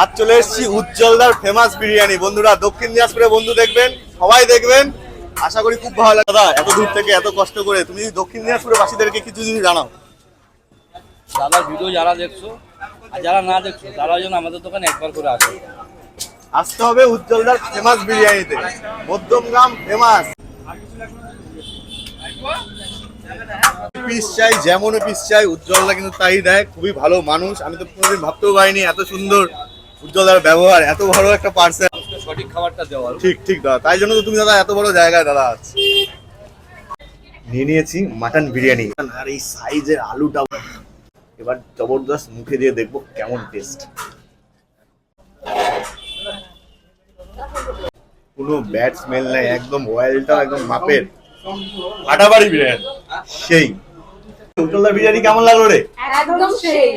আজ চলে এসেছি উজ্জ্বলদার ফেমাস বিরিয়ানি। বন্ধুরা দক্ষিণ দিনাজপুরে বন্ধু দেখবেন, সবাই দেখবেন, আশা করি খুব ভালো লাগে। দাদা এত দূর থেকে এত কষ্ট করে তুমি দক্ষিণ দিনাজপুরের বাসীদেরকে কিছু জিনিস জানাও। দাদার ভিডিও যারা দেখছো আর যারা না দেখছো তারা যেন আমাদের দোকানে একবার করে আসে। আসতে হবে উজ্জ্বলদার ফেমাস বিরিয়ানিতে, মধ্যমগ্রাম ফেমাস। পিস চাই, যেমন পিস চাই উজ্জ্বলদা কিন্তু তাই দেয়। খুবই ভালো মানুষ, আমি তো কোনোদিন ভাবতেও পারিনি এত সুন্দর উজ্জ্বলদার ব্যবহার, এত বড় একটা পার্সেল। সঠিক খাবারটা দেওয়া ঠিক ঠিক দাদা, তাই জন্য তো তুমি দাদা এত বড় জায়গায় দাদা আছো। নিয়ে নিয়েছি মাটন বিরিয়ানি, আর এই সাইজের আলুটা এবার জবরদস্ত মুখে দিয়ে দেখবো কেমন টেস্ট। কোনো ব্যাড স্মেল নাই, একদম অয়েলটা একদম মাপের, ফাটাবাড়ি বিরিয়ানি সেই। উজ্জ্বলদার বিরিয়ানি কেমন লাগলো রে? একদম সেই।